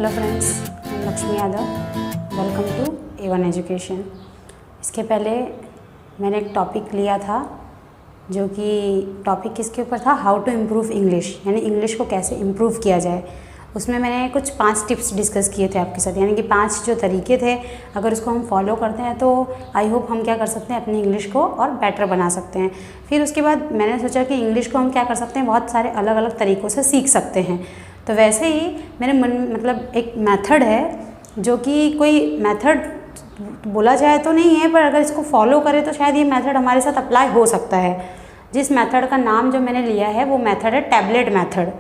Hello friends, मैं Lakshmi Yadav. Welcome to A1 education. इसके पहले मैंने एक टॉपिक लिया था जो कि टॉपिक किसके ऊपर था, हाउ टू इम्प्रूव इंग्लिश, यानी इंग्लिश को कैसे इम्प्रूव किया जाए। उसमें मैंने कुछ 5 टिप्स डिस्कस किए थे आपके साथ, यानी कि 5 जो तरीके थे, अगर उसको हम फॉलो करते हैं तो आई होप हम क्या कर सकते हैं, अपनी इंग्लिश को और बेटर बना सकते हैं। फिर उसके बाद मैंने सोचा कि इंग्लिश को हम क्या कर सकते हैं, बहुत सारे अलग अलग तरीक़ों से सीख सकते हैं। तो वैसे ही मेरे मन मतलब एक मेथड है, जो कि कोई मेथड बोला जाए तो नहीं है, पर अगर इसको फॉलो करें तो शायद ये मेथड हमारे साथ अप्लाई हो सकता है। जिस मेथड का नाम जो मैंने लिया है वो मेथड है टैबलेट मेथड।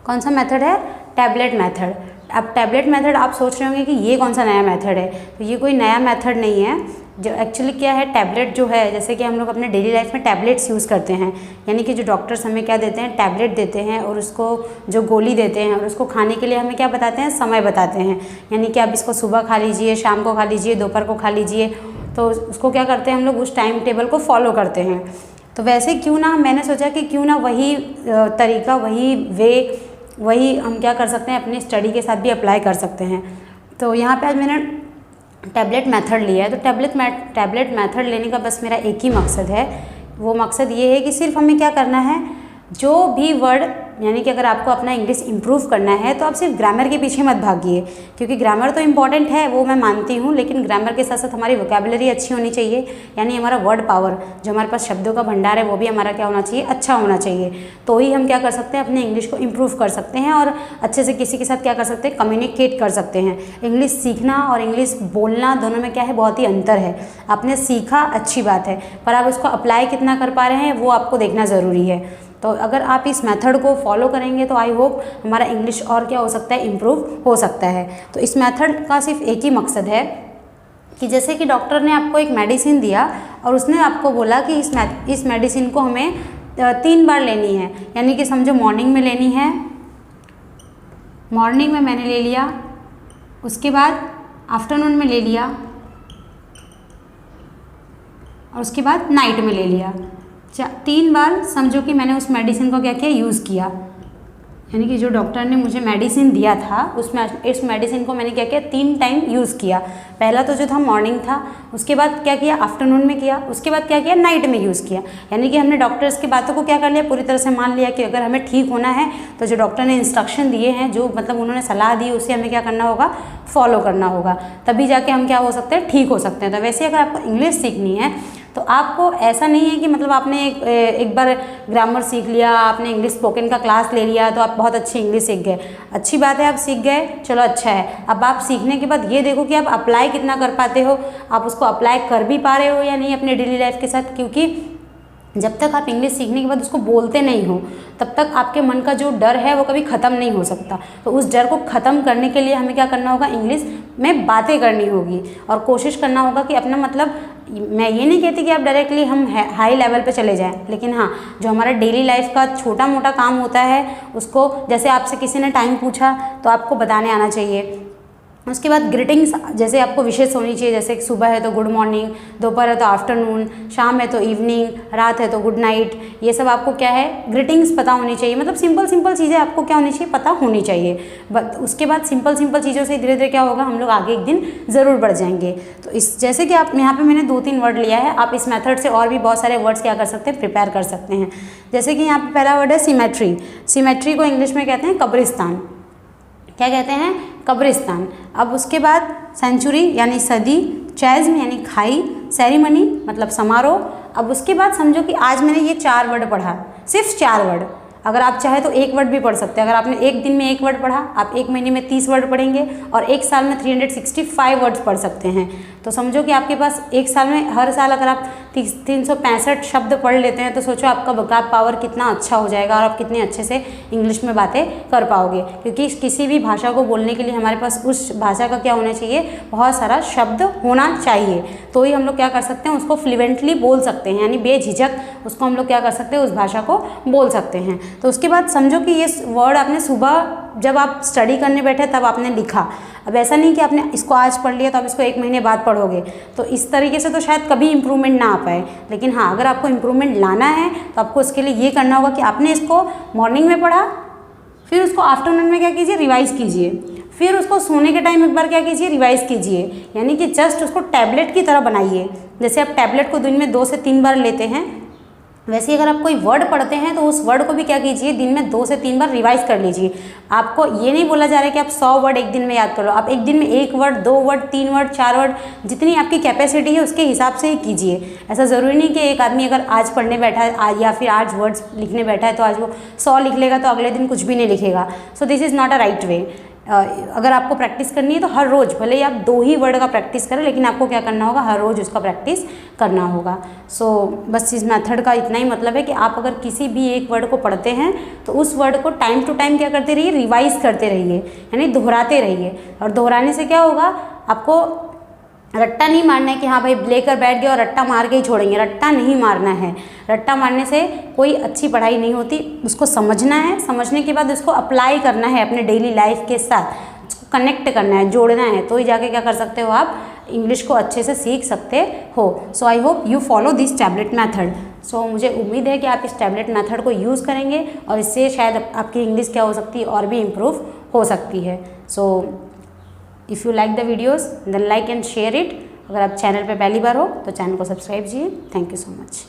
कौन सा मेथड है? Tablet method. अब टैबलेट मेथड आप सोच रहे होंगे कि ये कौन सा नया मेथड है, तो ये कोई नया मेथड नहीं है। जो एक्चुअली क्या है, टैबलेट जो है, जैसे कि हम लोग अपने डेली लाइफ में टैबलेट्स यूज़ करते हैं, यानी कि जो डॉक्टर्स हमें क्या देते हैं, टैबलेट देते हैं, और उसको जो गोली देते हैं और उसको खाने के लिए हमें क्या बताते हैं, समय बताते हैं। यानी कि आप इसको सुबह खा लीजिए, शाम को खा लीजिए, दोपहर को खा लीजिए। तो उसको क्या करते हैं हम लोग, उस टाइम टेबल को फॉलो करते हैं। तो वैसे क्यों ना, मैंने सोचा कि क्यों ना वही तरीका, वही वे, वही हम क्या कर सकते हैं, अपनी स्टडी के साथ भी अप्लाई कर सकते हैं। तो यहाँ पे आज मैंने टैबलेट मेथड लिया है। तो टैबलेट मेथड लेने का बस मेरा एक ही मकसद है। वो मकसद ये है कि सिर्फ हमें क्या करना है, जो भी वर्ड, यानी कि अगर आपको अपना इंग्लिश इम्प्रूव करना है तो आप सिर्फ ग्रामर के पीछे मत भागिए, क्योंकि ग्रामर तो इम्पॉर्टेंट है, वो मैं मानती हूँ, लेकिन ग्रामर के साथ साथ हमारी वोकैबुलरी अच्छी होनी चाहिए। यानी हमारा वर्ड पावर, जो हमारे पास शब्दों का भंडार है, वो भी हमारा क्या होना चाहिए, अच्छा होना चाहिए। तो ही हम क्या कर सकते हैं, अपने इंग्लिश को इम्प्रूव कर सकते हैं और अच्छे से किसी के साथ क्या कर सकते हैं, कम्युनिकेट कर सकते हैं। इंग्लिश सीखना और इंग्लिश बोलना दोनों में क्या है, बहुत ही अंतर है। आपने सीखा, अच्छी बात है, पर आप उसको अप्लाई कितना कर पा रहे हैं, वो आपको देखना ज़रूरी है। तो अगर आप इस मेथड को फॉलो करेंगे तो आई होप हमारा इंग्लिश और क्या हो सकता है, इम्प्रूव हो सकता है। तो इस मेथड का सिर्फ एक ही मकसद है कि जैसे कि डॉक्टर ने आपको एक मेडिसिन दिया और उसने आपको बोला कि इस मेडिसिन को हमें 3 बार लेनी है, यानी कि समझो मॉर्निंग में लेनी है, मॉर्निंग में मैंने ले लिया, उसके बाद आफ्टरनून में ले लिया, और उसके बाद नाइट में ले लिया। 3 बार समझो कि मैंने उस मेडिसिन को क्या किया, यूज़ किया। यानी कि जो डॉक्टर ने मुझे मेडिसिन दिया था, इस मेडिसिन को मैंने क्या किया, 3 टाइम यूज़ किया। पहला तो जो था मॉर्निंग था, उसके बाद क्या किया, आफ्टरनून में किया, उसके बाद क्या किया, नाइट में यूज़ किया। यानी कि हमने डॉक्टर्स की बातों को क्या कर लिया, पूरी तरह से मान लिया कि अगर हमें ठीक होना है तो जो डॉक्टर ने इंस्ट्रक्शन दिए हैं, जो मतलब उन्होंने सलाह दी, उसे हमें क्या करना होगा, फॉलो करना होगा, तभी जाके हम क्या हो सकते हैं, ठीक हो सकते हैं। तो वैसे अगर आपको इंग्लिश सीखनी है तो आपको ऐसा नहीं है कि मतलब आपने एक बार ग्रामर सीख लिया, आपने इंग्लिश स्पोकन का क्लास ले लिया तो आप बहुत अच्छी इंग्लिश सीख गए। अच्छी बात है, आप सीख गए, चलो अच्छा है। अब आप सीखने के बाद ये देखो कि आप अप्लाई कितना कर पाते हो, आप उसको अप्लाई कर भी पा रहे हो या नहीं अपने डेली लाइफ के साथ। क्योंकि जब तक आप इंग्लिश सीखने के बाद उसको बोलते नहीं हो, तब तक आपके मन का जो डर है वो कभी ख़त्म नहीं हो सकता। तो उस डर को ख़त्म करने के लिए हमें क्या करना होगा, इंग्लिश में बातें करनी होगी और कोशिश करना होगा कि अपना मतलब, मैं ये नहीं कहती कि आप डायरेक्टली हम हाई लेवल पे चले जाएं, लेकिन हाँ, जो हमारा डेली लाइफ का छोटा मोटा काम होता है उसको, जैसे आपसे किसी ने टाइम पूछा तो आपको बताने आना चाहिए। उसके बाद ग्रीटिंग्स जैसे आपको विशेष होनी चाहिए, जैसे सुबह है तो गुड मॉर्निंग, दोपहर है तो आफ्टरनून, शाम है तो इवनिंग, रात है तो गुड नाइट। ये सब आपको क्या है, ग्रीटिंग्स पता होनी चाहिए। मतलब सिंपल चीज़ें आपको क्या होनी चाहिए, पता होनी चाहिए। बट उसके बाद सिंपल चीज़ों से धीरे धीरे क्या होगा, हम लोग आगे एक दिन ज़रूर बढ़ जाएंगे। तो इस जैसे कि आप यहाँ पर मैंने 2-3 वर्ड लिया है, आप इस मैथड से और भी बहुत सारे वर्ड्स क्या कर सकते हैं, प्रिपेयर कर सकते हैं। जैसे कि यहाँ पर पहला वर्ड है सिमेट्री। सिमेट्री को इंग्लिश में कहते हैं कब्रिस्तान। क्या कहते हैं, कब्रिस्तान। अब उसके बाद सेंचुरी यानी सदी, चैज़्म यानी खाई, सेरेमनी मतलब समारोह। अब उसके बाद समझो कि आज मैंने ये 4 वर्ड पढ़ा, सिर्फ 4 वर्ड। अगर आप चाहे तो 1 वर्ड भी पढ़ सकते हैं। अगर आपने एक दिन में 1 वर्ड पढ़ा, आप 1 महीने में 30 वर्ड पढ़ेंगे और 1 साल में 365 वर्ड्स पढ़ सकते हैं। तो समझो कि आपके पास 1 साल में, हर साल अगर आप 365 शब्द पढ़ लेते हैं तो सोचो आपका वोकैब पावर कितना अच्छा हो जाएगा और आप कितने अच्छे से इंग्लिश में बातें कर पाओगे। क्योंकि किसी भी भाषा को बोलने के लिए हमारे पास उस भाषा का क्या होना चाहिए, बहुत सारा शब्द होना चाहिए, तो ही हम लोग क्या कर सकते हैं, उसको फ्लुएंटली बोल सकते हैं, यानी बेझिझक उसको हम लोग क्या कर सकते हैं, उस भाषा को बोल सकते हैं। तो उसके बाद समझो कि ये वर्ड आपने सुबह जब आप स्टडी करने बैठे तब आपने लिखा। अब ऐसा नहीं कि आपने इसको आज पढ़ लिया तो आप इसको 1 महीने बाद पढ़ोगे, तो इस तरीके से तो शायद कभी इम्प्रूवमेंट ना आ पाए। लेकिन हाँ, अगर आपको इम्प्रूवमेंट लाना है तो आपको इसके लिए ये करना होगा कि आपने इसको मॉर्निंग में पढ़ा, फिर उसको आफ्टरनून में क्या कीजिए, रिवाइज़ कीजिए, फिर उसको सोने के टाइम एक बार क्या कीजिए, रिवाइज़ कीजिए, यानी कि जस्ट उसको टैबलेट की तरह बनाइए। जैसे आप टैबलेट को दिन में 2 से 3 बार लेते हैं, वैसे ही अगर आप कोई वर्ड पढ़ते हैं तो उस वर्ड को भी क्या कीजिए, दिन में 2 से 3 बार रिवाइज कर लीजिए। आपको ये नहीं बोला जा रहा है कि आप 100 वर्ड एक दिन में याद कर लो, आप एक दिन में 1 वर्ड, 2 वर्ड, 3 वर्ड, 4 वर्ड, जितनी आपकी कैपेसिटी है उसके हिसाब से ही कीजिए। ऐसा ज़रूरी नहीं कि एक आदमी अगर आज पढ़ने बैठा है या फिर आज वर्ड्स लिखने बैठा है तो आज वो 100 लिख लेगा तो अगले दिन कुछ भी नहीं लिखेगा। So this is not a right way. अगर आपको प्रैक्टिस करनी है तो हर रोज़, भले ही आप 2 ही वर्ड का प्रैक्टिस करें, लेकिन आपको क्या करना होगा, हर रोज़ उसका प्रैक्टिस करना होगा। सो बस इस मेथड का इतना ही मतलब है कि आप अगर किसी भी एक वर्ड को पढ़ते हैं तो उस वर्ड को टाइम टू टाइम क्या करते रहिए, रिवाइज करते रहिए, यानी दोहराते रहिए। और दोहराने से क्या होगा, आपको रट्टा नहीं मारना है कि हाँ भाई लेकर बैठ गए और रट्टा मार के ही छोड़ेंगे, रट्टा नहीं मारना है। रट्टा मारने से कोई अच्छी पढ़ाई नहीं होती। उसको समझना है, समझने के बाद उसको अप्लाई करना है अपने डेली लाइफ के साथ, उसको कनेक्ट करना है, जोड़ना है, तो ही जाके क्या कर सकते हो, आप इंग्लिश को अच्छे से सीख सकते हो। So I hope you follow this tablet method. So मुझे उम्मीद है कि आप इस टैबलेट मैथड को यूज़ करेंगे और इससे शायद आपकी इंग्लिश क्या हो सकती है, और भी इम्प्रूव हो सकती है। So if you like the videos then like and share it. अगर आप चैनल पे पहली बार हो तो चैनल को सब्सक्राइब कीजिए। Thank you so much.